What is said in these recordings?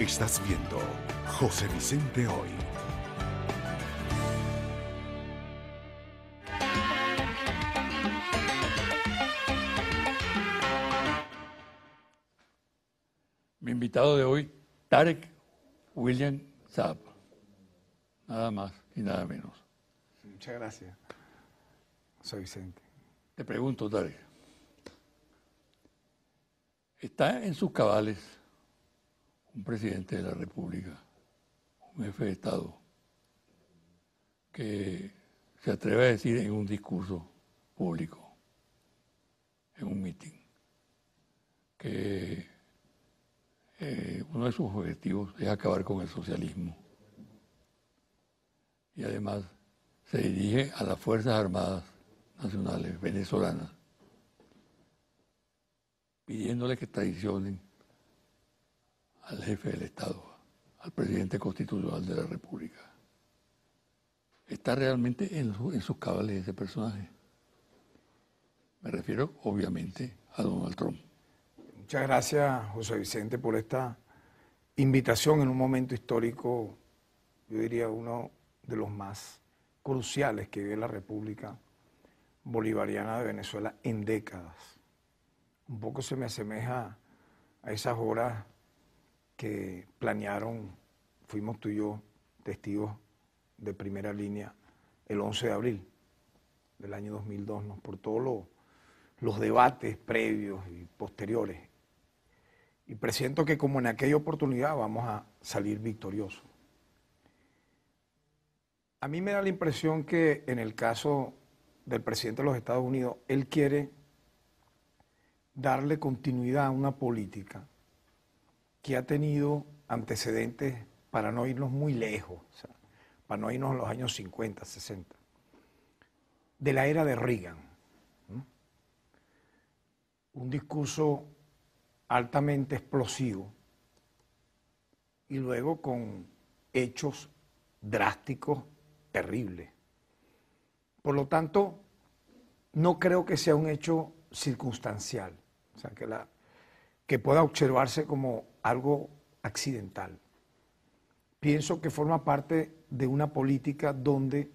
Estás viendo José Vicente Hoy. Mi invitado de hoy, Tarek William Saab. Nada más y nada menos. Muchas gracias. Soy Vicente. Te pregunto, Tarek. ¿Está en sus cabales un presidente de la República, un jefe de Estado, que se atreve a decir en un discurso público, en un mitin, que uno de sus objetivos es acabar con el socialismo? Y además se dirige a las Fuerzas Armadas Nacionales venezolanas, pidiéndole que traicionen al jefe del Estado, al presidente constitucional de la República. ¿Está realmente en sus cabales ese personaje? Me refiero, obviamente, a Donald Trump. Muchas gracias, José Vicente, por esta invitación en un momento histórico, yo diría uno de los más cruciales que vive la República Bolivariana de Venezuela en décadas. Un poco se me asemeja a esas horas que planearon, fuimos tú y yo testigos de primera línea, el 11 de abril del año 2002, ¿no? Por todos los debates previos y posteriores. Y presiento que como en aquella oportunidad vamos a salir victoriosos. A mí me da la impresión que en el caso del presidente de los Estados Unidos, él quiere darle continuidad a una política que ha tenido antecedentes, para no irnos muy lejos, o sea, para no irnos a los años 50, 60, de la era de Reagan. Un discurso altamente explosivo y luego con hechos drásticos, terribles. Por lo tanto, no creo que sea un hecho circunstancial, o sea, que pueda observarse como algo accidental. Pienso que forma parte de una política donde,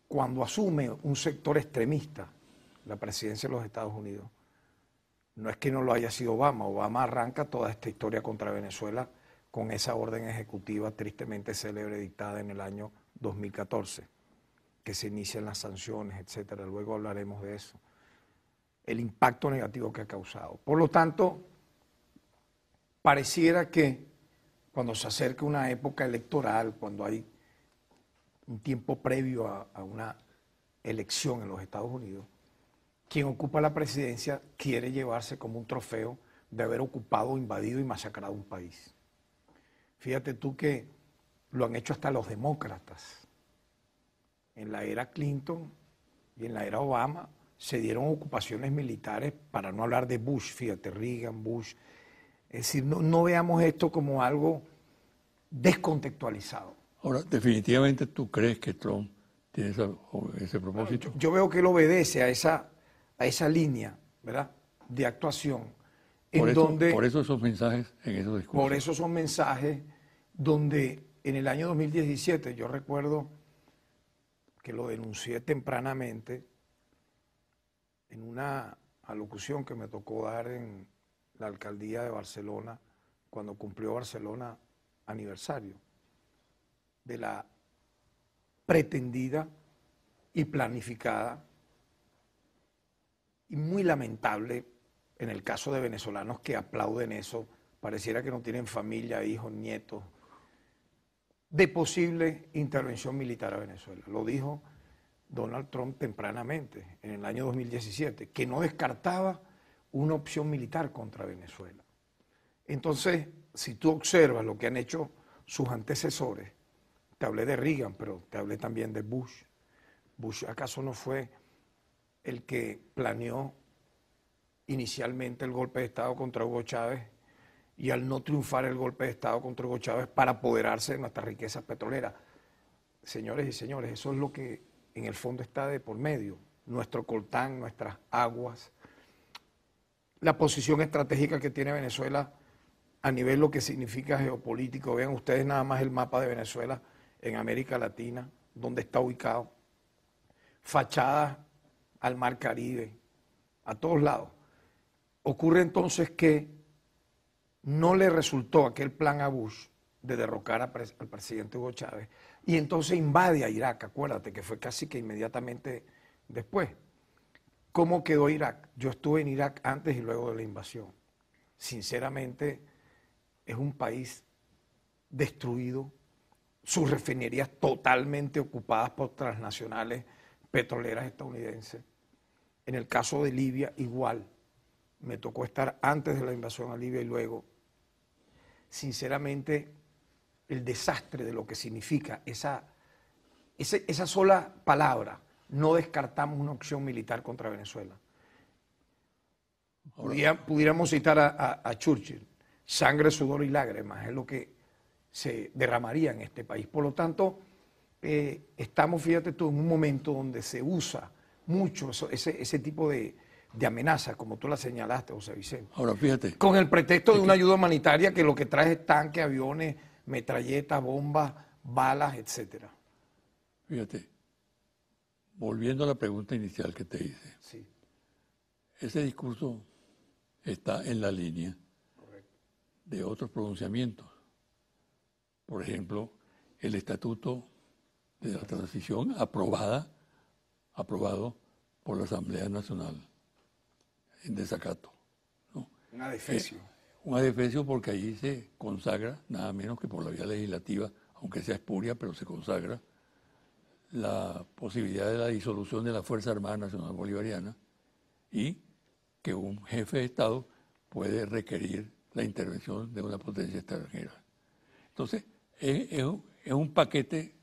cuando asume un sector extremista la presidencia de los Estados Unidos, no es que no lo haya sido Obama. Obama arranca toda esta historia contra Venezuela con esa orden ejecutiva tristemente célebre dictada en el año 2014, que se inician las sanciones, etcétera. Luego hablaremos de eso. El impacto negativo que ha causado. Por lo tanto, pareciera que cuando se acerca una época electoral, cuando hay un tiempo previo a una elección en los Estados Unidos, quien ocupa la presidencia quiere llevarse como un trofeo de haber ocupado, invadido y masacrado un país. Fíjate tú que lo han hecho hasta los demócratas. En la era Clinton y en la era Obama se dieron ocupaciones militares, para no hablar de Bush, fíjate, Reagan, Bush. Es decir, no veamos esto como algo descontextualizado. Ahora, definitivamente tú crees que Trump tiene ese propósito. Yo veo que él obedece a esa línea, ¿verdad?, de actuación. Por eso esos mensajes en esos discursos. Por eso son mensajes donde en el año 2017, yo recuerdo que lo denuncié tempranamente en una alocución que me tocó dar en la alcaldía de Barcelona, cuando cumplió Barcelona aniversario de la pretendida y planificada y muy lamentable, en el caso de venezolanos que aplauden eso, pareciera que no tienen familia, hijos, nietos, de posible intervención militar a Venezuela. Lo dijo Donald Trump tempranamente, en el año 2017, que no descartaba una opción militar contra Venezuela. Entonces, si tú observas lo que han hecho sus antecesores, te hablé de Reagan, pero te hablé también de Bush. ¿Bush acaso no fue el que planeó inicialmente el golpe de Estado contra Hugo Chávez, y al no triunfar el golpe de Estado contra Hugo Chávez, para apoderarse de nuestras riquezas petroleras? Señores y señores, eso es lo que en el fondo está de por medio. Nuestro coltán, nuestras aguas, la posición estratégica que tiene Venezuela a nivel lo que significa geopolítico. Vean ustedes nada más el mapa de Venezuela en América Latina, donde está ubicado. Fachadas al Mar Caribe, a todos lados. Ocurre entonces que no le resultó aquel plan a Bush de derrocar al presidente Hugo Chávez y entonces invade a Irak. Acuérdate que fue casi que inmediatamente después. ¿Cómo quedó Irak? Yo estuve en Irak antes y luego de la invasión. Sinceramente, es un país destruido, sus refinerías totalmente ocupadas por transnacionales petroleras estadounidenses. En el caso de Libia, igual. Me tocó estar antes de la invasión a Libia y luego. Sinceramente, el desastre de lo que significa esa sola palabra, no descartamos una opción militar contra Venezuela. Pudiéramos citar a Churchill, sangre, sudor y lágrimas, es lo que se derramaría en este país. Por lo tanto, estamos, fíjate tú, en un momento donde se usa mucho ese tipo de amenaza, como tú la señalaste, José Vicente. Ahora, fíjate. Con el pretexto de una ayuda humanitaria que lo que trae es tanques, aviones, metralletas, bombas, balas, etcétera. Fíjate, volviendo a la pregunta inicial que te hice. Sí. Ese discurso está en la línea de otros pronunciamientos. Por ejemplo, el Estatuto de la Transición aprobado por la Asamblea Nacional en desacato, ¿no? Un adefesio. Un adefesio porque allí se consagra, nada menos que por la vía legislativa, aunque sea espuria, pero se consagra la posibilidad de la disolución de la Fuerza Armada Nacional Bolivariana y que un jefe de Estado puede requerir la intervención de una potencia extranjera. Entonces, es un paquete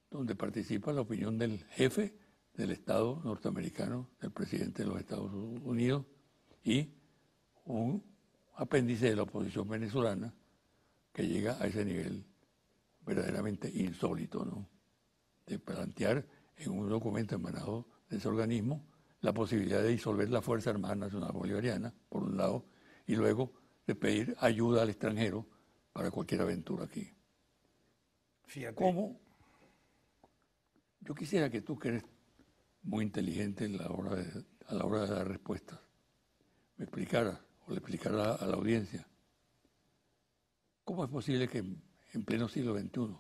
donde participa la opinión del jefe del Estado norteamericano, del presidente de los Estados Unidos, y un apéndice de la oposición venezolana que llega a ese nivel verdaderamente insólito, ¿no? De plantear en un documento emanado de ese organismo la posibilidad de disolver la Fuerza Armada Nacional Bolivariana, por un lado, y luego de pedir ayuda al extranjero para cualquier aventura aquí. Fíjate. ¿Cómo? Yo quisiera que tú, que eres muy inteligente a la hora de dar respuestas, me explicaras o le explicaras a la audiencia cómo es posible que en pleno siglo XXI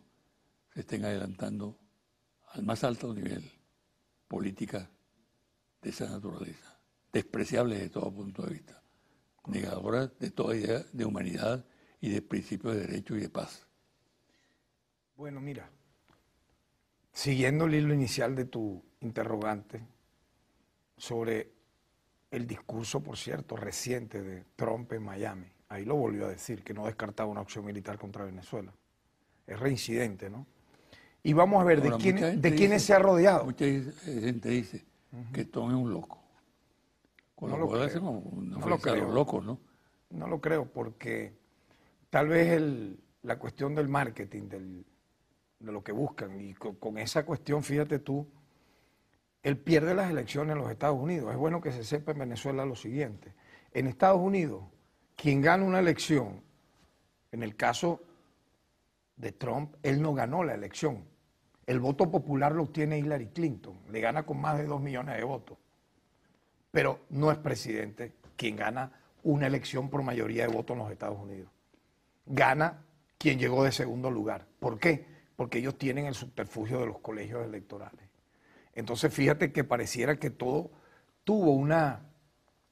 se estén adelantando al más alto nivel políticas de esa naturaleza, despreciables de todo punto de vista, negadoras de toda idea de humanidad y de principios de derecho y de paz. Bueno, mira, siguiendo el hilo inicial de tu interrogante sobre el discurso, por cierto, reciente de Trump en Miami, ahí lo volvió a decir, que no descartaba una opción militar contra Venezuela. Es reincidente, ¿no? Y vamos a ver Ahora, de quiénes se ha rodeado. Mucha gente dice que Trump es un loco. Con No lo lo cual creo. hacen una No lo ofensa a los creo. locos, ¿no? No lo creo, porque tal vez la cuestión del marketing, de lo que buscan, y con esa cuestión, fíjate tú, él pierde las elecciones en los Estados Unidos. Es bueno que se sepa en Venezuela lo siguiente. En Estados Unidos, quien gana una elección, en el caso de Trump, él no ganó la elección. El voto popular lo obtiene Hillary Clinton, le gana con más de 2 millones de votos. Pero no es presidente quien gana una elección por mayoría de votos en los Estados Unidos. Gana quien llegó de segundo lugar. ¿Por qué? Porque ellos tienen el subterfugio de los colegios electorales. Entonces fíjate que pareciera que todo tuvo una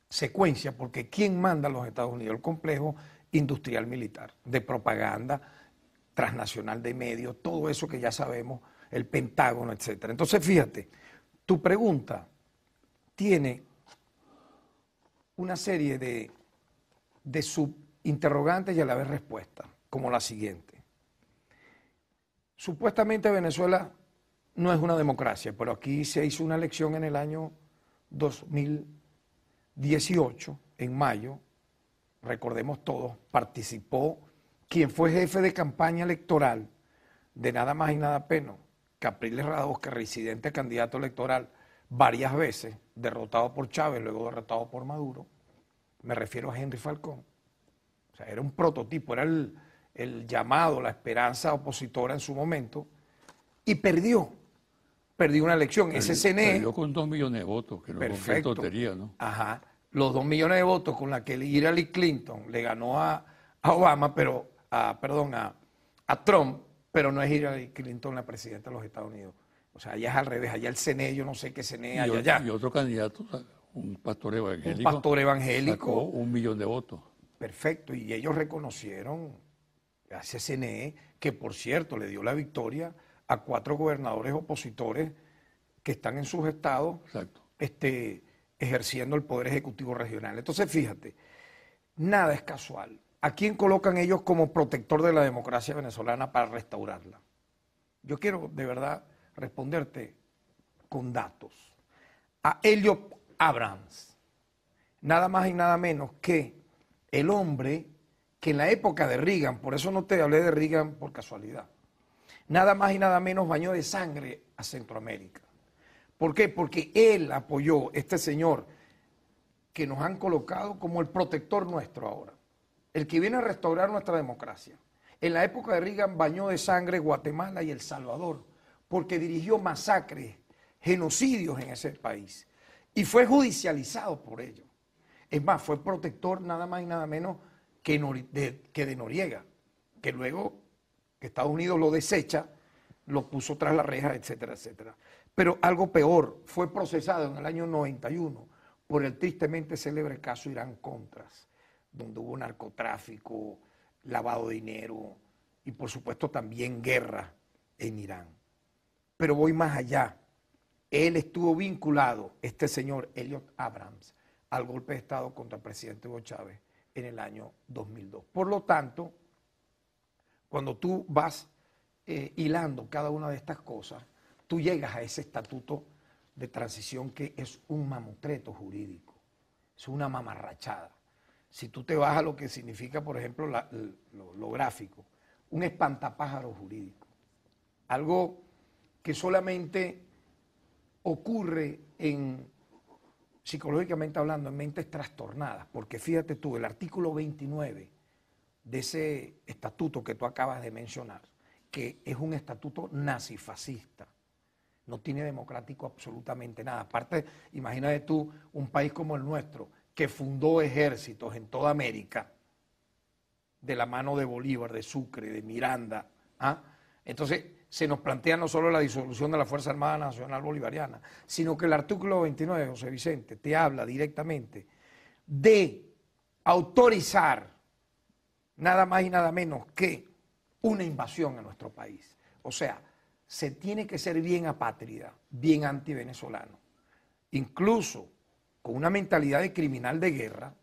secuencia, porque ¿quién manda a los Estados Unidos? El complejo industrial militar, de propaganda transnacional de medios, todo eso que ya sabemos, el Pentágono, etcétera. Entonces fíjate, tu pregunta tiene una serie de subinterrogantes y a la vez respuestas, como la siguiente. Supuestamente Venezuela no es una democracia, pero aquí se hizo una elección en el año 2018, en mayo, recordemos todos, participó quien fue jefe de campaña electoral de nada más y nada menos, Capriles Radosca, residente candidato electoral varias veces, derrotado por Chávez, luego derrotado por Maduro, me refiero a Henry Falcón, O sea, era un prototipo, era el llamado, la esperanza opositora en su momento, y perdió una elección. Ese CNE... Perdió con 2 millones de votos, que no es tontería, ¿no? Ajá. Los 2 millones de votos con la que Hillary Clinton le ganó a Obama, pero a Trump, pero no es Hillary Clinton la presidenta de los Estados Unidos. O sea, allá es al revés, allá el CNE, yo no sé qué CNE hay allá. Y otro candidato, un pastor evangélico. Un pastor evangélico. Sacó 1 millón de votos. Perfecto, y ellos reconocieron a ese CNE, que por cierto le dio la victoria a 4 gobernadores opositores que están en sus estados. Exacto. Ejerciendo el poder ejecutivo regional. Entonces, fíjate, nada es casual. ¿A quién colocan ellos como protector de la democracia venezolana para restaurarla? Yo quiero, de verdad, responderte con datos. A Elliot Abrams, nada más y nada menos que el hombre que en la época de Reagan, por eso no te hablé de Reagan por casualidad, nada más y nada menos bañó de sangre a Centroamérica. ¿Por qué? Porque él apoyó, este señor, que nos han colocado como el protector nuestro ahora, el que viene a restaurar nuestra democracia. En la época de Reagan bañó de sangre Guatemala y El Salvador, porque dirigió masacres, genocidios en ese país, y fue judicializado por ello. Es más, fue protector nada más y nada menos que de Noriega, que luego que Estados Unidos lo desecha, lo puso tras la reja, etcétera, etcétera. Pero algo peor, fue procesado en el año 91 por el tristemente célebre caso Irán-Contras, donde hubo narcotráfico, lavado de dinero y por supuesto también guerra en Irán. Pero voy más allá. Él estuvo vinculado, este señor Elliot Abrams, al golpe de Estado contra el presidente Hugo Chávez en el año 2002. Por lo tanto, cuando tú vas hilando cada una de estas cosas, tú llegas a ese estatuto de transición que es un mamotreto jurídico, es una mamarrachada. Si tú te vas a lo que significa, por ejemplo, lo gráfico, un espantapájaro jurídico, algo que solamente ocurre psicológicamente hablando, en mentes trastornadas, porque fíjate tú, el artículo 29 de ese estatuto que tú acabas de mencionar, que es un estatuto nazifascista, no tiene democrático absolutamente nada. Aparte, imagínate tú un país como el nuestro, que fundó ejércitos en toda América, de la mano de Bolívar, de Sucre, de Miranda. Entonces, se nos plantea no solo la disolución de la Fuerza Armada Nacional Bolivariana, sino que el artículo 29, José Vicente, te habla directamente de autorizar nada más y nada menos que una invasión a nuestro país. O sea, se tiene que ser bien apátrida, bien antivenezolano, incluso con una mentalidad de criminal de guerra,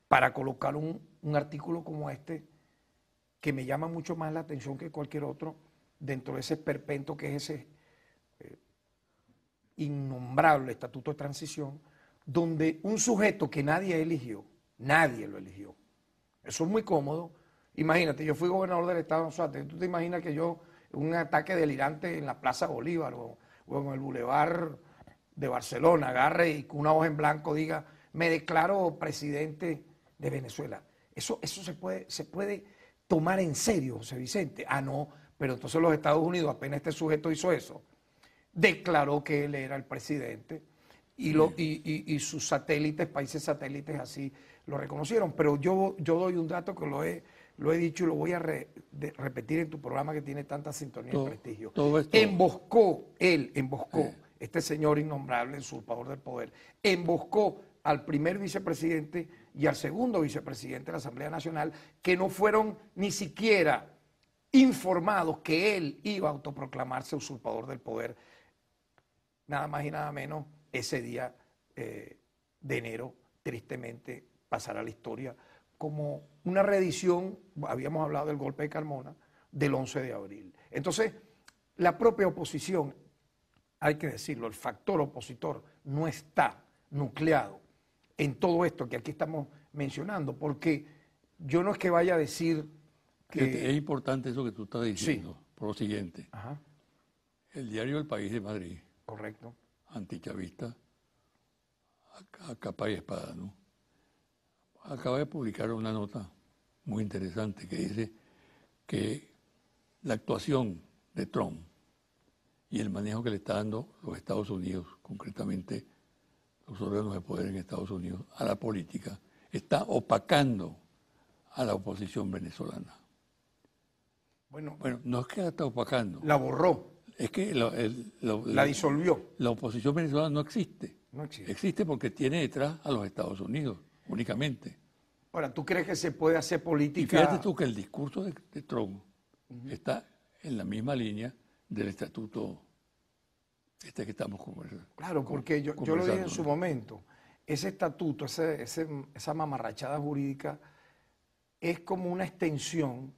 para colocar un artículo como este, que me llama mucho más la atención que cualquier otro, dentro de ese esperpento que es ese innombrable estatuto de transición, donde un sujeto que nadie eligió, nadie lo eligió. Eso es muy cómodo. Imagínate, yo fui gobernador del estado de Anzoátegui, ¿tú te imaginas que yo, un ataque delirante en la Plaza Bolívar o en el Boulevard de Barcelona, agarre y con una hoja en blanco diga, me declaro presidente de Venezuela? Eso se puede tomar en serio, José Vicente. No, pero entonces los Estados Unidos, apenas este sujeto hizo eso, declaró que él era el presidente y sus satélites, países satélites así lo reconocieron. Pero yo doy un dato que lo he dicho y lo voy a repetir en tu programa que tiene tanta sintonía y prestigio. Emboscó, este señor innombrable, usurpador del poder, emboscó al primer vicepresidente y al segundo vicepresidente de la Asamblea Nacional, que no fueron ni siquiera informados que él iba a autoproclamarse usurpador del poder, nada más y nada menos ese día de enero, tristemente pasará a la historia como una reedición, habíamos hablado del golpe de Carmona, del 11 de abril. Entonces, la propia oposición, hay que decirlo, el factor opositor no está nucleado en todo esto que aquí estamos mencionando, porque yo no es que vaya a decir que... Es importante eso que tú estás diciendo, sí, por lo siguiente. Ajá. El diario El País de Madrid, correcto, antichavista, a capa y espada, ¿no? Acaba de publicar una nota muy interesante que dice que la actuación de Trump y el manejo que le está dando los Estados Unidos, concretamente los órganos de poder en Estados Unidos, a la política, está opacando a la oposición venezolana. Bueno, No es que la está opacando. la borró. Es que la disolvió. La oposición venezolana no existe. No existe. Existe porque tiene detrás a los Estados Unidos, únicamente. Ahora, ¿tú crees que se puede hacer Y política? fíjate tú que el discurso de Trump está en la misma línea del estatuto que estamos conversando. Claro, porque yo lo dije en su momento. Ese estatuto, esa mamarrachada jurídica, es como una extensión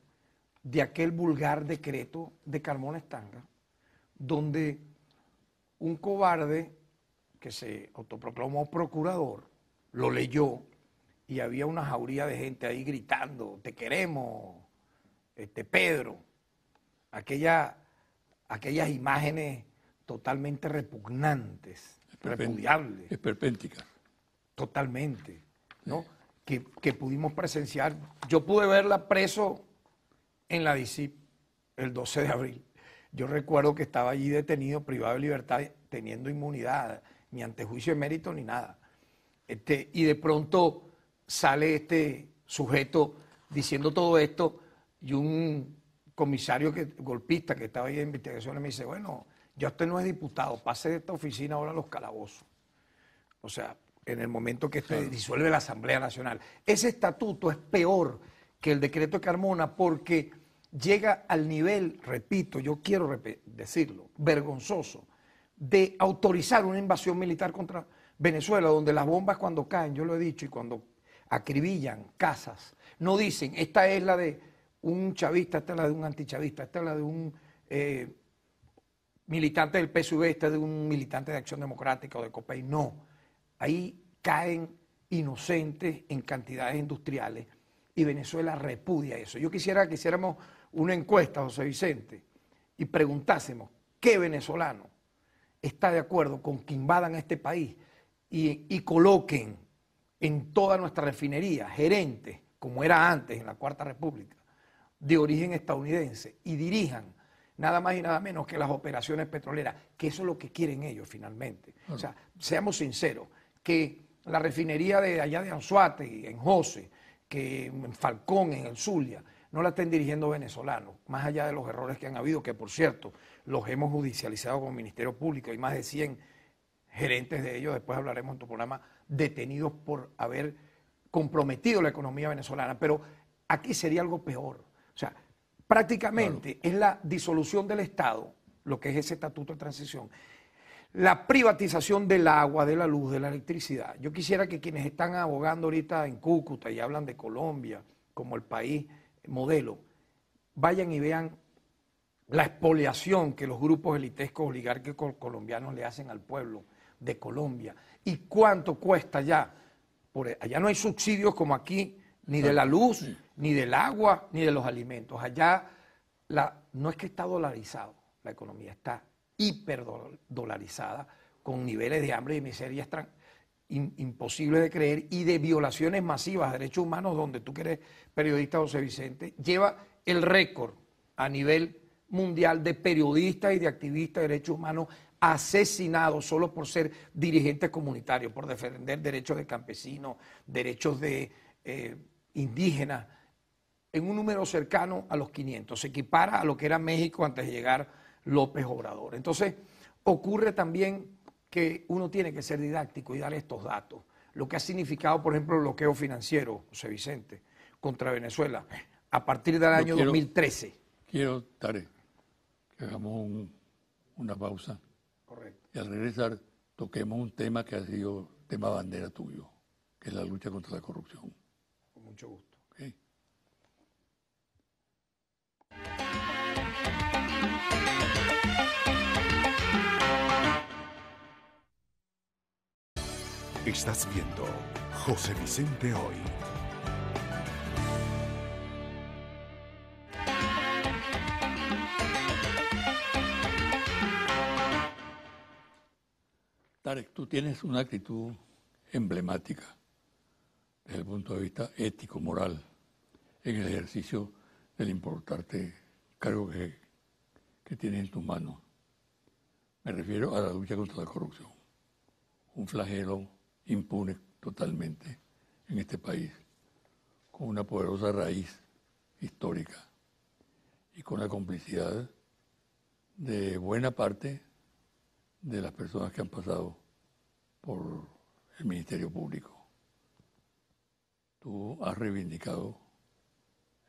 de aquel vulgar decreto de Carmona Estanga, donde un cobarde que se autoproclamó procurador lo leyó y había una jauría de gente ahí gritando, te queremos, Pedro, aquellas imágenes totalmente repugnantes, repudiables. Esperpénticas. Totalmente, ¿no? Que pudimos presenciar. Yo pude verla preso en la DICIP el 12 de abril. Yo recuerdo que estaba allí detenido, privado de libertad, teniendo inmunidad, ni ante juicio de mérito ni nada. Y de pronto sale este sujeto diciendo todo esto y un comisario golpista que estaba ahí de investigaciones me dice, bueno, ya usted no es diputado, pase de esta oficina ahora a los calabozos. O sea, en el momento que se disuelve la Asamblea Nacional. Ese estatuto es peor que el decreto de Carmona porque llega al nivel, repito, yo quiero decirlo, vergonzoso, de autorizar una invasión militar contra Venezuela, donde las bombas cuando caen, yo lo he dicho, y cuando acribillan casas, no dicen, esta es la de un chavista, esta es la de un antichavista, esta es la de un militante del PSUV, esta es de un militante de Acción Democrática o de COPEI, no. Ahí caen inocentes en cantidades industriales y Venezuela repudia eso. Yo quisiera que hiciéramos una encuesta, José Vicente, y preguntásemos qué venezolano está de acuerdo con que invadan este país y coloquen en toda nuestra refinería gerentes, como era antes en la Cuarta República, de origen estadounidense y dirijan nada más y nada menos que las operaciones petroleras, que eso es lo que quieren ellos finalmente. O sea, seamos sinceros, que la refinería de allá de Anzoátegui, en José, que en Falcón, en el Zulia, no la estén dirigiendo venezolanos, más allá de los errores que han habido, que por cierto, los hemos judicializado con el Ministerio Público, hay más de 100 gerentes de ellos, después hablaremos en tu programa, detenidos por haber comprometido la economía venezolana, pero aquí sería algo peor. O sea, prácticamente es la disolución del Estado, lo que es ese estatuto de transición, la privatización del agua, de la luz, de la electricidad. Yo quisiera que quienes están abogando ahorita en Cúcuta y hablan de Colombia como el país modelo, vayan y vean la expoliación que los grupos elitescos oligárquicos colombianos le hacen al pueblo de Colombia y cuánto cuesta allá. Allá no hay subsidios como aquí, ni de la luz, ni del agua, ni de los alimentos. Allá no es que está dolarizado la economía, está hiperdolarizada, con niveles de hambre y miseria imposibles de creer y de violaciones masivas de derechos humanos, donde tú que eres periodista, José Vicente, lleva el récord a nivel mundial de periodistas y de activistas de derechos humanos asesinados solo por ser dirigentes comunitarios, por defender derechos de campesinos, derechos de indígenas, en un número cercano a los 500. Se equipara a lo que era México antes de llegar López Obrador. Entonces, ocurre también que uno tiene que ser didáctico y dar estos datos. Lo que ha significado, por ejemplo, el bloqueo financiero, José Vicente, contra Venezuela, a partir del año 2013. Quiero, Tarek, que hagamos una pausa. Correcto. Y al regresar, toquemos un tema que ha sido tema bandera tuyo, que es la lucha contra la corrupción. Con mucho gusto. ¿Okay? Estás viendo José Vicente Hoy. Tarek, tú tienes una actitud emblemática desde el punto de vista ético, moral, en el ejercicio del importante cargo que tienes en tus manos. Me refiero a la lucha contra la corrupción, un flagelo impune totalmente en este país, con una poderosa raíz histórica y con la complicidad de buena parte de las personas que han pasado por el Ministerio Público. Tú has reivindicado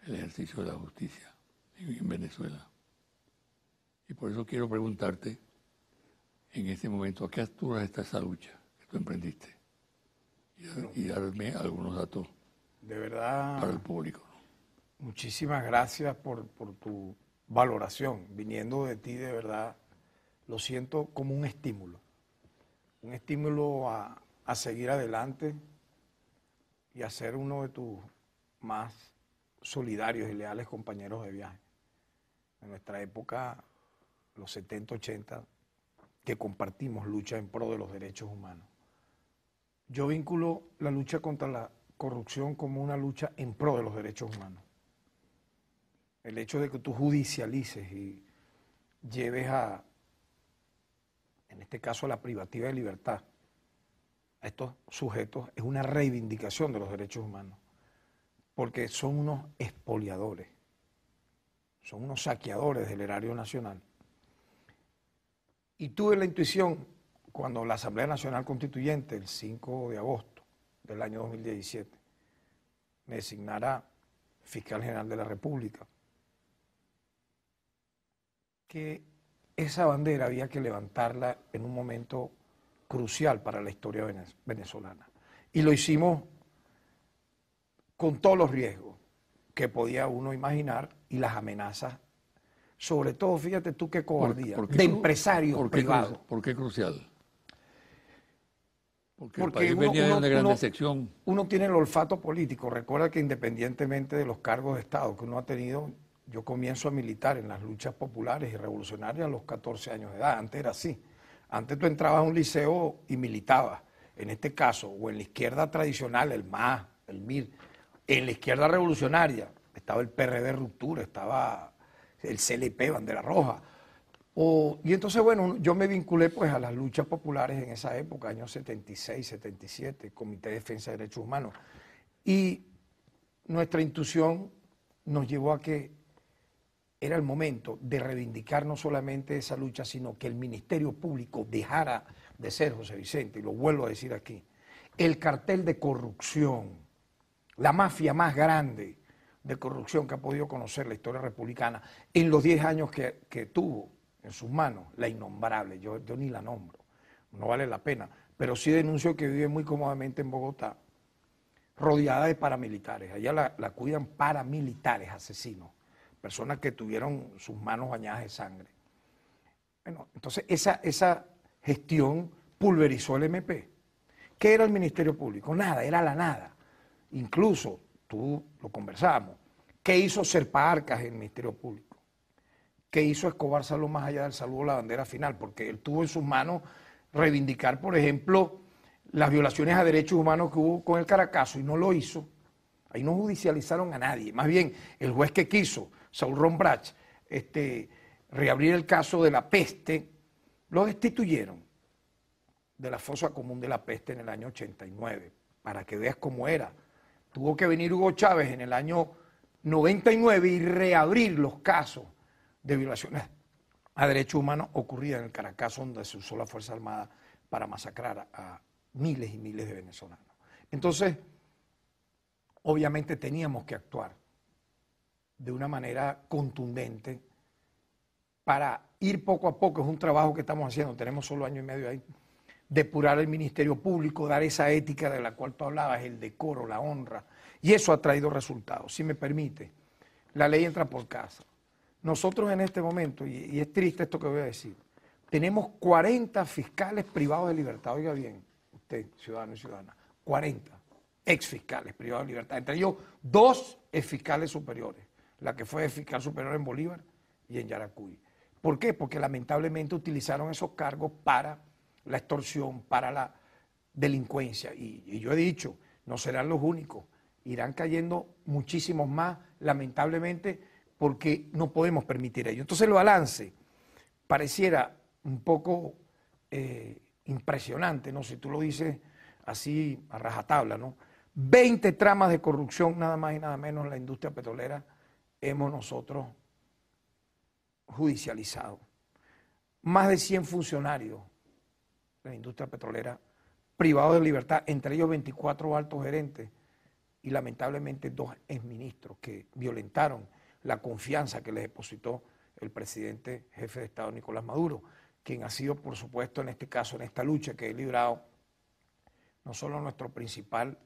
el ejercicio de la justicia en Venezuela. Y por eso quiero preguntarte en este momento, ¿a qué altura está esa lucha que tú emprendiste? Y darme algunos datos de verdad, para el público. muchísimas gracias por tu valoración. Viniendo de ti, de verdad, lo siento como un estímulo a seguir adelante y a ser uno de tus más solidarios y leales compañeros de viaje. En nuestra época, los 70, 80, que compartimos lucha en pro de los derechos humanos. Yo vinculo la lucha contra la corrupción como una lucha en pro de los derechos humanos. El hecho de que tú judicialices y lleves en este caso, a la privativa de libertad a estos sujetos es una reivindicación de los derechos humanos, porque son unos expoliadores, son unos saqueadores del erario nacional. Y tuve la intuición, cuando la Asamblea Nacional Constituyente, el 5 de agosto del año 2017, me designara fiscal general de la República, que esa bandera había que levantarla en un momento crucial para la historia venezolana. Y lo hicimos con todos los riesgos que podía uno imaginar y las amenazas, sobre todo, fíjate tú qué cobardía, de empresarios privados. ¿Por qué crucial? Porque el país venía de una gran decepción. Uno tiene el olfato político. Recuerda que independientemente de los cargos de Estado que uno ha tenido, yo comienzo a militar en las luchas populares y revolucionarias a los 14 años de edad. Antes era así. Antes tú entrabas a un liceo y militabas. En este caso, o en la izquierda tradicional, el MAS, el MIR. En la izquierda revolucionaria estaba el PRD Ruptura, estaba el CLP, Bandera Roja. Y entonces, bueno, yo me vinculé pues a las luchas populares en esa época, años 76, 77, Comité de Defensa de Derechos Humanos. Y nuestra intuición nos llevó a que era el momento de reivindicar no solamente esa lucha, sino que el Ministerio Público dejara de ser, José Vicente, y lo vuelvo a decir aquí, el cartel de corrupción, la mafia más grande de corrupción que ha podido conocer la historia republicana en los 10 años que tuvo en sus manos, la innombrable, yo ni la nombro, no vale la pena, pero sí denuncio que vive muy cómodamente en Bogotá, rodeada de paramilitares. Allá la cuidan paramilitares asesinos, personas que tuvieron sus manos bañadas de sangre. Bueno, entonces esa gestión pulverizó el MP. ¿Qué era el Ministerio Público? Nada, era la nada. Incluso, tú lo conversamos, ¿qué hizo Serpa Arcas en el Ministerio Público? ¿Qué hizo Escobar Salón más allá del saludo a la bandera final? Porque él tuvo en sus manos reivindicar, por ejemplo, las violaciones a derechos humanos que hubo con el Caracazo y no lo hizo. Ahí no judicializaron a nadie. Más bien, el juez que quiso, Saúl Rombrach, reabrir el caso de la peste, lo destituyeron de la fosa común de la peste en el año 89, para que veas cómo era. Tuvo que venir Hugo Chávez en el año 99 y reabrir los casos de violaciones a derechos humanos ocurridas en el Caracazo, donde se usó la Fuerza Armada para masacrar a miles y miles de venezolanos. Entonces, obviamente teníamos que actuar de una manera contundente para ir poco a poco. Es un trabajo que estamos haciendo, tenemos solo año y medio ahí, depurar el Ministerio Público, dar esa ética de la cual tú hablabas, el decoro, la honra, y eso ha traído resultados. Si me permite, la ley entra por casa. Nosotros en este momento, y es triste esto que voy a decir, tenemos 40 fiscales privados de libertad. Oiga bien, usted, ciudadano y ciudadana, 40 exfiscales privados de libertad, entre ellos 2 exfiscales superiores, la que fue fiscal superior en Bolívar y en Yaracuy. ¿Por qué? Porque lamentablemente utilizaron esos cargos para la extorsión, para la delincuencia. Y yo he dicho, no serán los únicos, irán cayendo muchísimos más lamentablemente, porque no podemos permitir ello. Entonces el balance pareciera un poco impresionante, ¿no? Si tú lo dices así a rajatabla, ¿no? 20 tramas de corrupción, nada más y nada menos, en la industria petrolera hemos nosotros judicializado. Más de 100 funcionarios de la industria petrolera privados de libertad, entre ellos 24 altos gerentes y lamentablemente 2 exministros que violentaron la confianza que les depositó el presidente jefe de Estado Nicolás Maduro, quien ha sido, por supuesto, en este caso, en esta lucha que he librado, no solo nuestro principal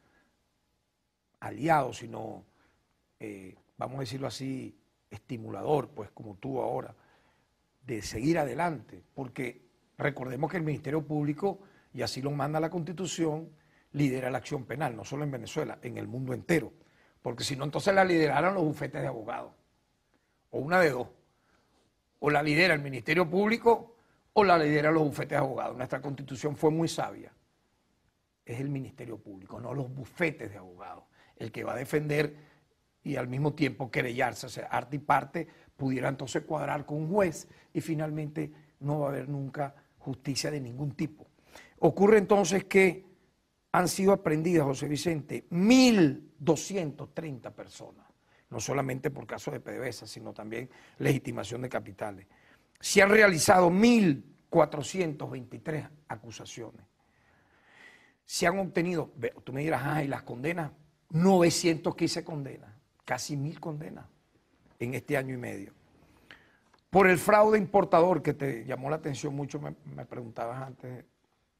aliado, sino, vamos a decirlo así, estimulador, pues como tú ahora, de seguir adelante, porque recordemos que el Ministerio Público, y así lo manda la Constitución, lidera la acción penal, no solo en Venezuela, en el mundo entero, porque si no, entonces la lideraran los bufetes de abogados, o una de dos, o la lidera el Ministerio Público, o la lidera los bufetes de abogados. Nuestra Constitución fue muy sabia, es el Ministerio Público, no los bufetes de abogados, el que va a defender y al mismo tiempo querellarse, o sea, arte y parte, pudiera entonces cuadrar con un juez y finalmente no va a haber nunca justicia de ningún tipo. Ocurre entonces que han sido aprehendidas, José Vicente, 1.230 personas, no solamente por casos de PDVSA, sino también legitimación de capitales. Se han realizado 1.423 acusaciones. Se han obtenido, tú me dirás, ¿y las condenas? 915 condenas, casi 1.000 condenas en este año y medio. Por el fraude importador, que te llamó la atención mucho, me preguntabas antes,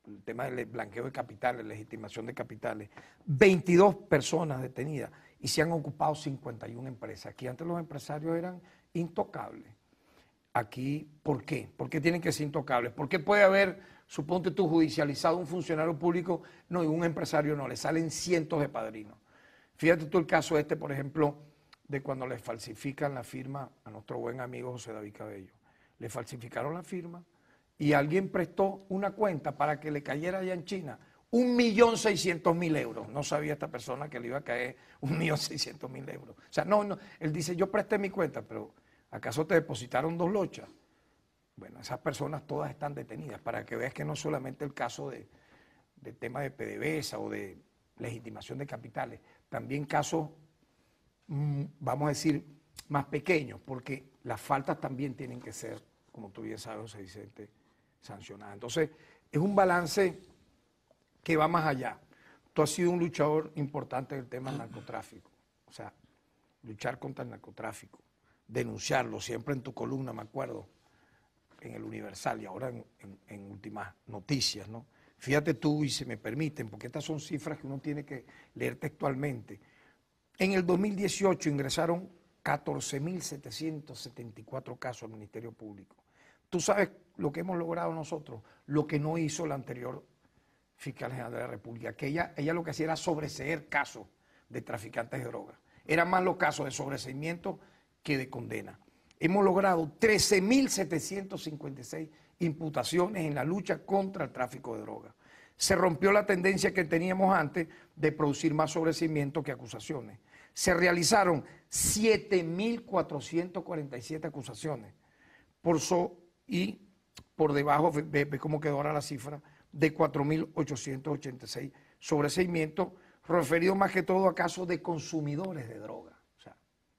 el tema del blanqueo de capitales, legitimación de capitales, 22 personas detenidas y se han ocupado 51 empresas. Aquí antes los empresarios eran intocables. Aquí, ¿por qué? ¿Por qué tienen que ser intocables? ¿Por qué puede haber, suponte tú, judicializado un funcionario público? No, y un empresario no, le salen cientos de padrinos. Fíjate tú el caso este, por ejemplo, de cuando le falsifican la firma a nuestro buen amigo José David Cabello. Le falsificaron la firma y alguien prestó una cuenta para que le cayera allá en China 1.600.000 euros. No sabía esta persona que le iba a caer 1.600.000 euros. O sea, no, él dice, yo presté mi cuenta, pero ¿acaso te depositaron 2 lochas? Bueno, esas personas todas están detenidas, para que veas que no solamente el caso de tema de PDVSA o de legitimación de capitales, también casos, vamos a decir, más pequeños, porque las faltas también tienen que ser, como tú bien sabes, José Vicente, sancionadas. Entonces, es un balance que va más allá. Tú has sido un luchador importante del tema del narcotráfico, o sea, luchar contra el narcotráfico, denunciarlo, siempre en tu columna, me acuerdo, en el Universal y ahora en Últimas Noticias, ¿no? Fíjate tú, y si me permiten, porque estas son cifras que uno tiene que leer textualmente. En el 2018 ingresaron 14.774 casos al Ministerio Público. Tú sabes lo que hemos logrado nosotros, lo que no hizo la anterior fiscal general de la República, que ella lo que hacía era sobreseer casos de traficantes de drogas. Eran más los casos de sobreseimiento que de condena. Hemos logrado 13.756 imputaciones en la lucha contra el tráfico de drogas. Se rompió la tendencia que teníamos antes de producir más sobreseimiento que acusaciones. Se realizaron 7.447 acusaciones y por debajo, ve cómo quedó ahora la cifra, de 4.886 sobreseimientos, referidos más que todo a casos de consumidores de droga, o sea,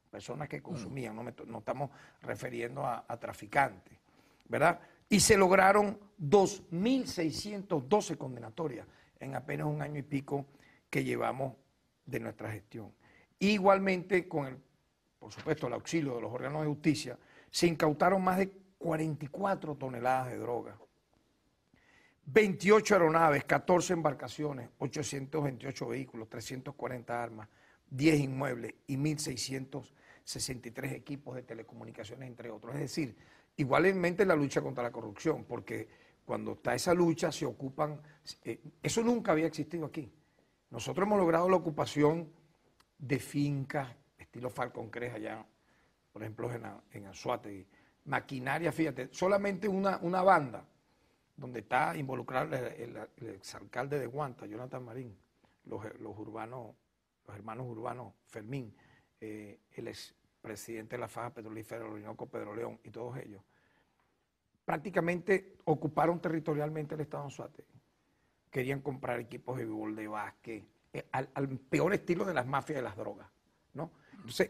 personas que consumían, no estamos refiriendo a traficantes, ¿verdad? Y se lograron 2.612 condenatorias en apenas un año y pico que llevamos de nuestra gestión. Igualmente, por supuesto, el auxilio de los órganos de justicia, se incautaron más de 44 toneladas de droga, 28 aeronaves, 14 embarcaciones, 828 vehículos, 340 armas, 10 inmuebles y 1.663 equipos de telecomunicaciones, entre otros. Es decir, igualmente la lucha contra la corrupción, porque cuando está esa lucha se ocupan, eso nunca había existido aquí. Nosotros hemos logrado la ocupación de fincas, estilo Falcon Crest allá, por ejemplo en Anzoátegui, maquinaria, fíjate, solamente una banda donde está involucrado el exalcalde de Guanta, Jonathan Marín, los hermanos urbanos Fermín, el expresidente de la Faja Petrolífera, el Orinoco, Pedro León, y todos ellos, prácticamente ocuparon territorialmente el estado de Anzoátegui. Querían comprar equipos de béisbol, de básquet, al peor estilo de las mafias de las drogas, ¿no? Entonces,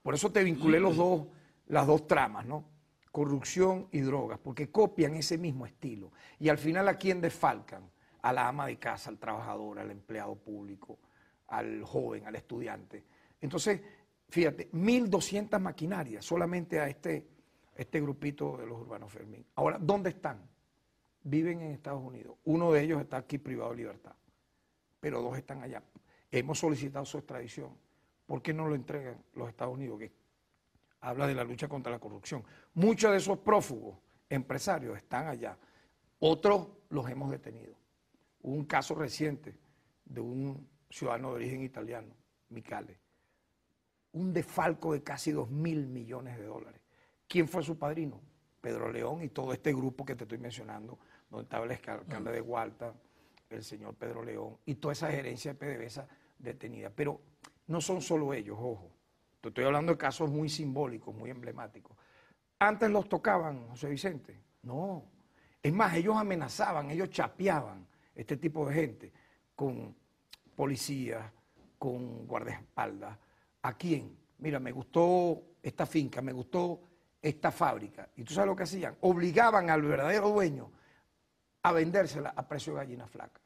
por eso te vinculé las dos tramas, ¿no? Corrupción y drogas, porque copian ese mismo estilo. Y al final, ¿a quién desfalcan? A la ama de casa, al trabajador, al empleado público, al joven, al estudiante. Entonces, fíjate, 1.200 maquinarias solamente a este grupito de los Urbanos Fermín. Ahora, ¿dónde están? Viven en Estados Unidos. Uno de ellos está aquí privado de libertad, pero dos están allá. Hemos solicitado su extradición. ¿Por qué no lo entregan los Estados Unidos? Que habla de la lucha contra la corrupción. Muchos de esos prófugos empresarios están allá. Otros los hemos detenido. Hubo un caso reciente de un ciudadano de origen italiano, Micale, un desfalco de casi 2.000 millones de dólares. ¿Quién fue su padrino? Pedro León y todo este grupo que te estoy mencionando, donde estaba el alcalde de Gualta, el señor Pedro León, y toda esa gerencia de PDVSA detenida. Pero no son solo ellos, ojo. Te estoy hablando de casos muy simbólicos, muy emblemáticos. ¿Antes los tocaban, José Vicente? No. Es más, ellos amenazaban, ellos chapeaban este tipo de gente con policías, con guardaespaldas. ¿A quién? Mira, me gustó esta finca, me gustó esta fábrica. ¿Y tú sabes lo que hacían? Obligaban al verdadero dueño a vendérsela a precio de gallina flaca,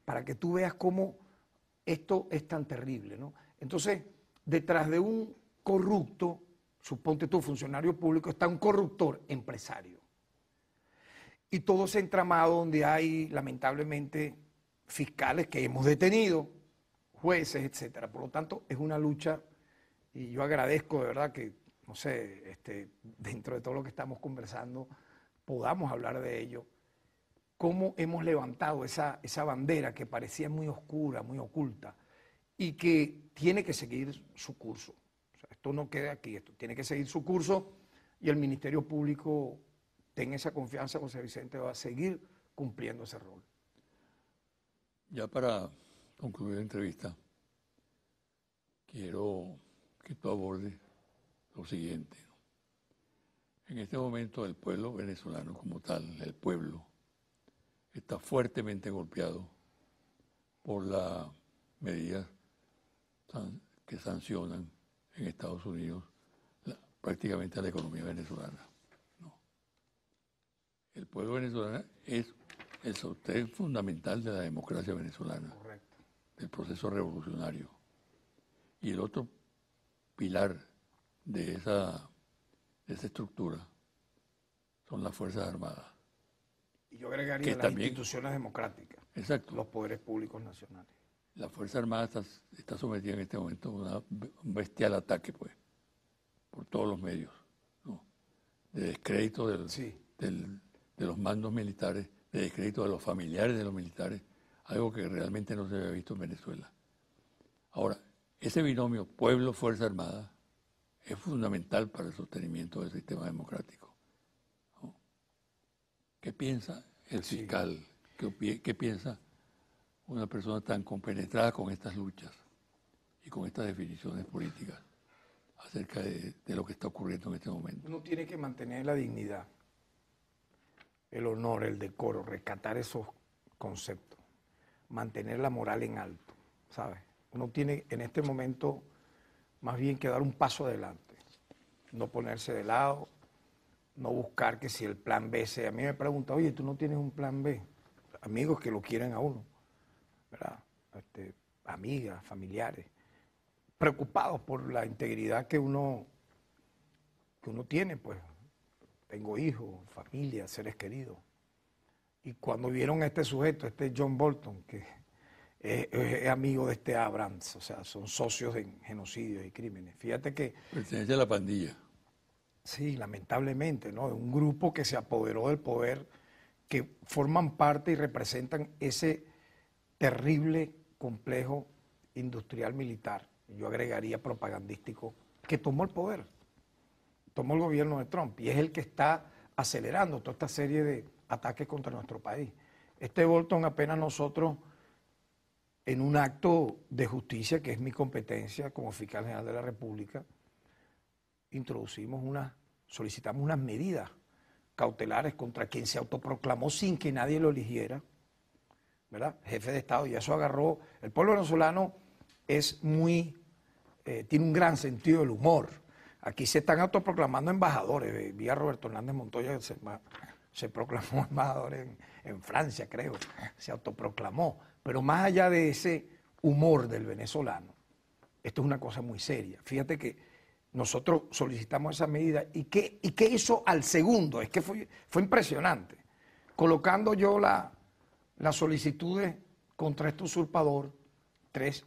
para que tú veas cómo esto es tan terrible, ¿no? Entonces, detrás de un corrupto, suponte tú, funcionario público, está un corruptor empresario. Y todo ese entramado donde hay, lamentablemente, fiscales que hemos detenido, jueces, etcétera. Por lo tanto, es una lucha, y yo agradezco de verdad que, no sé, dentro de todo lo que estamos conversando, podamos hablar de ello, cómo hemos levantado esa bandera que parecía muy oscura, muy oculta, y que tiene que seguir su curso. O sea, esto no queda aquí, esto tiene que seguir su curso, y el Ministerio Público, tenga esa confianza, José Vicente, va a seguir cumpliendo ese rol. Ya para concluir la entrevista, quiero que tú abordes lo siguiente, ¿no? En este momento el pueblo venezolano como tal, el pueblo, está fuertemente golpeado por las medidas que sancionan en Estados Unidos prácticamente a la economía venezolana, ¿no? El pueblo venezolano es el sostén fundamental de la democracia venezolana. Correcto. Del proceso revolucionario. Y el otro pilar de esa estructura son las Fuerzas Armadas. Y yo agregaría que las también, instituciones democráticas, exacto, los poderes públicos nacionales. La Fuerza Armada está sometida en este momento a un bestial ataque, pues, por todos los medios, ¿no? De descrédito de los mandos militares, de descrédito de los familiares de los militares, algo que realmente no se había visto en Venezuela. Ahora, ese binomio pueblo-Fuerza Armada es fundamental para el sostenimiento del sistema democrático, ¿no? ¿Qué piensa el fiscal? ¿Qué piensa una persona tan compenetrada con estas luchas y con estas definiciones políticas acerca de lo que está ocurriendo en este momento? Uno tiene que mantener la dignidad, el honor, el decoro, rescatar esos conceptos, mantener la moral en alto, ¿sabes? Uno tiene en este momento más bien que dar un paso adelante, no ponerse de lado, no buscar que si el plan B sea. A mí me preguntan, oye, ¿tú no tienes un plan B? Amigos que lo quieren a uno, ¿verdad? Amigas, familiares, preocupados por la integridad que uno tiene, pues. Tengo hijos, familia, seres queridos. Y cuando vieron a este sujeto, John Bolton, que es amigo de Abrams, o sea, son socios en genocidios y crímenes. Fíjate que... Pertenece a la pandilla. Sí, lamentablemente, ¿no? De un grupo que se apoderó del poder, que forman parte y representan ese terrible complejo industrial militar, yo agregaría propagandístico, que tomó el poder. Tomó el gobierno de Trump y es el que está acelerando toda esta serie de ataques contra nuestro país. Bolton apenas nosotros en un acto de justicia, que es mi competencia como fiscal general de la República, solicitamos unas medidas cautelares contra quien se autoproclamó sin que nadie lo eligiera, ¿verdad? Jefe de Estado, y eso agarró. El pueblo venezolano es tiene un gran sentido del humor. Aquí se están autoproclamando embajadores. Vi a Roberto Hernández Montoya, se proclamó embajador en Francia, creo, se autoproclamó. Pero más allá de ese humor del venezolano, esto es una cosa muy seria. Fíjate que nosotros solicitamos esa medida y ¿qué hizo al segundo? Es que fue impresionante. Colocando yo las solicitudes contra este usurpador, 3,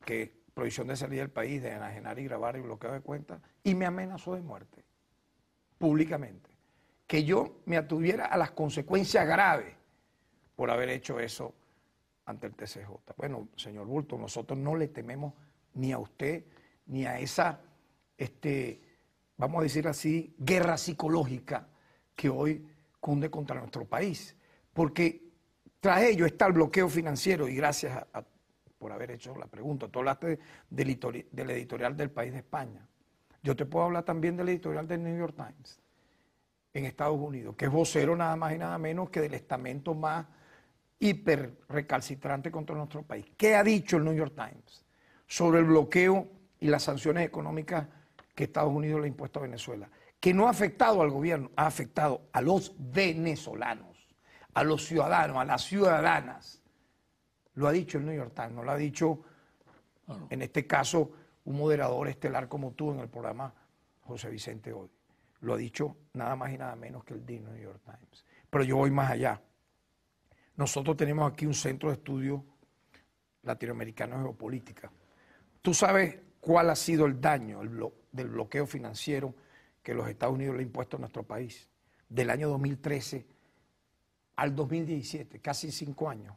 que prohibición de salir del país, de enajenar y grabar y bloqueo de cuentas, y me amenazó de muerte, públicamente. Que yo me atuviera a las consecuencias graves por haber hecho eso ante el TCJ. Bueno, señor Bulto, nosotros no le tememos ni a usted, ni a esa, vamos a decir así, guerra psicológica que hoy cunde contra nuestro país. Porque tras ello está el bloqueo financiero, y gracias por haber hecho la pregunta. Tú hablaste del editorial del País de España. Yo te puedo hablar también del editorial del New York Times en Estados Unidos, que es vocero nada más y nada menos que del estamento más hiper recalcitrante contra nuestro país. ¿Qué ha dicho el New York Times sobre el bloqueo y las sanciones económicas que Estados Unidos le ha impuesto a Venezuela? Que no ha afectado al gobierno, ha afectado a los venezolanos, a los ciudadanos, a las ciudadanas. Lo ha dicho el New York Times, no lo ha dicho, en este caso, un moderador estelar como tú en el programa José Vicente hoy. Lo ha dicho nada más y nada menos que el New York Times. Pero yo voy más allá. Nosotros tenemos aquí un centro de estudio latinoamericano de geopolítica. ¿Tú sabes cuál ha sido el daño del bloqueo financiero que los Estados Unidos le ha impuesto a nuestro país? Del año 2013 al 2017, casi 5 años.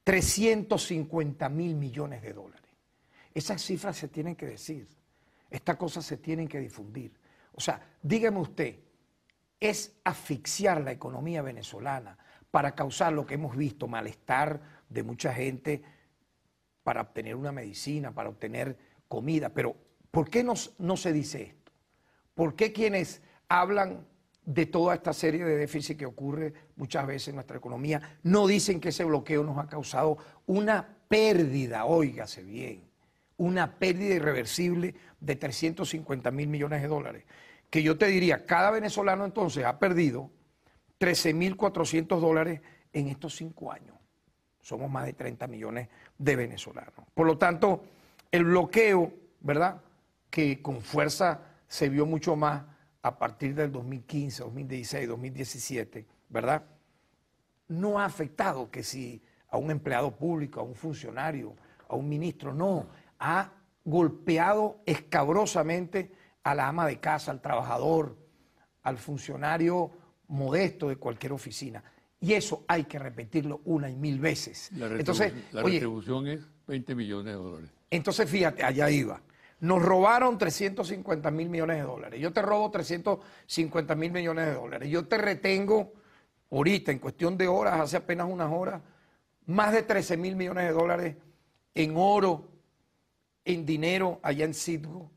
350.000 millones de dólares. Esas cifras se tienen que decir. Estas cosas se tienen que difundir. O sea, dígame usted, ¿es asfixiar la economía venezolana para causar lo que hemos visto, malestar de mucha gente para obtener una medicina, para obtener comida? Pero, ¿por qué no se dice esto? ¿Por qué quienes hablan de toda esta serie de déficit que ocurre muchas veces en nuestra economía no dicen que ese bloqueo nos ha causado una pérdida, óigase bien, una pérdida irreversible de 350.000 millones de dólares? Que yo te diría, cada venezolano entonces ha perdido 13.400 dólares en estos 5 años. Somos más de 30 millones de venezolanos. Por lo tanto, el bloqueo, ¿verdad?, que con fuerza se vio mucho más a partir del 2015, 2016, 2017, ¿verdad?, no ha afectado que si a un empleado público, a un funcionario, a un ministro, no, ha golpeado escabrosamente a la ama de casa, al trabajador, al funcionario modesto de cualquier oficina. Y eso hay que repetirlo 1 y 1000 veces. La retribución es 20 millones de dólares. Entonces, fíjate, allá iba. Nos robaron 350.000 millones de dólares. Yo te robo 350.000 millones de dólares. Yo te retengo ahorita, en cuestión de horas, hace apenas unas horas, más de 13.000 millones de dólares en oro, en dinero allá en Citgo,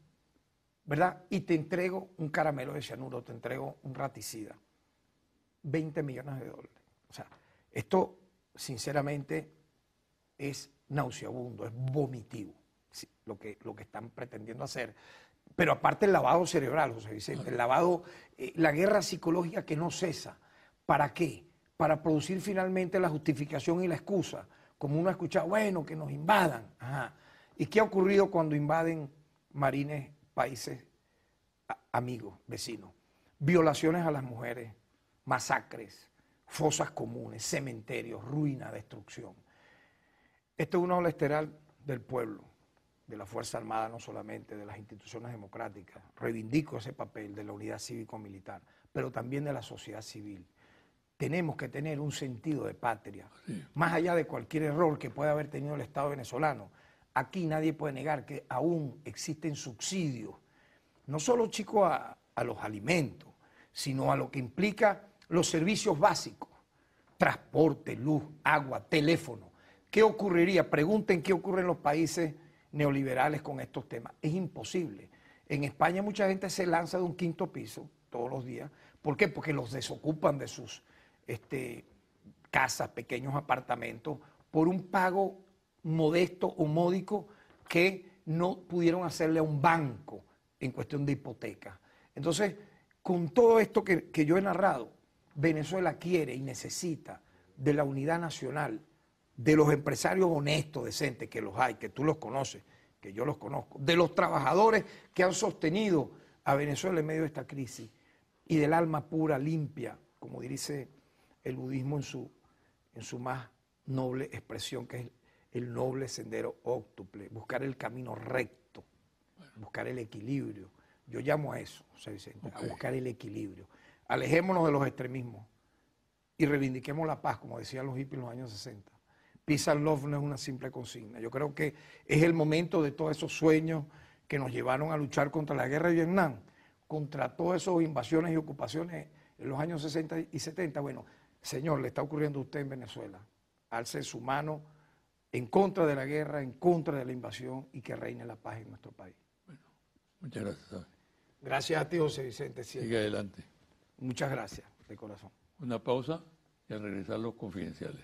¿verdad? Y te entrego un caramelo de cianuro, te entrego un raticida. 20 millones de dólares. O sea, esto sinceramente es nauseabundo, es vomitivo, sí, lo que están pretendiendo hacer. Pero aparte el lavado cerebral, José Vicente, el lavado, la guerra psicológica que no cesa. ¿Para qué? Para producir finalmente la justificación y la excusa. Como uno ha escuchado, bueno, que nos invadan. Ajá. ¿Y qué ha ocurrido cuando invaden marines, países amigos, vecinos? Violaciones a las mujeres, masacres, fosas comunes, cementerios, ruina, destrucción. Esto es una ola estelar del pueblo, de la Fuerza Armada, no solamente de las instituciones democráticas. Reivindico ese papel de la unidad cívico-militar, pero también de la sociedad civil. Tenemos que tener un sentido de patria, sí, más allá de cualquier error que pueda haber tenido el Estado venezolano. Aquí nadie puede negar que aún existen subsidios, no solo, chicos, a los alimentos, sino a lo que implica los servicios básicos, transporte, luz, agua, teléfono, ¿Qué ocurriría? Pregunten qué ocurre en los países neoliberales con estos temas. Es imposible. En España mucha gente se lanza de un quinto piso todos los días. ¿Por qué? Porque los desocupan de sus casas, pequeños apartamentos, por un pago modesto o módico que no pudieron hacerle a un banco en cuestión de hipoteca. Entonces, con todo esto que yo he narrado, Venezuela quiere y necesita de la unidad nacional, de los empresarios honestos, decentes, que los hay, que tú los conoces, que yo los conozco, de los trabajadores que han sostenido a Venezuela en medio de esta crisis, y del alma pura, limpia, como dice el budismo en su más noble expresión, que es el noble sendero óctuple, buscar el camino recto, buscar el equilibrio. Yo llamo a eso, José Vicente, a buscar el equilibrio. Alejémonos de los extremismos y reivindiquemos la paz, como decían los hippies en los años 60. Peace and love no es una simple consigna. Yo creo que es el momento de todos esos sueños que nos llevaron a luchar contra la guerra de Vietnam, contra todas esas invasiones y ocupaciones en los años 60 y 70. Bueno, señor, le está ocurriendo a usted en Venezuela. Alce su mano en contra de la guerra, en contra de la invasión, y que reine la paz en nuestro país. Bueno, muchas gracias. Gracias a ti, José Vicente. Sigue adelante. Muchas gracias, de corazón. Una pausa y al regresar los confidenciales.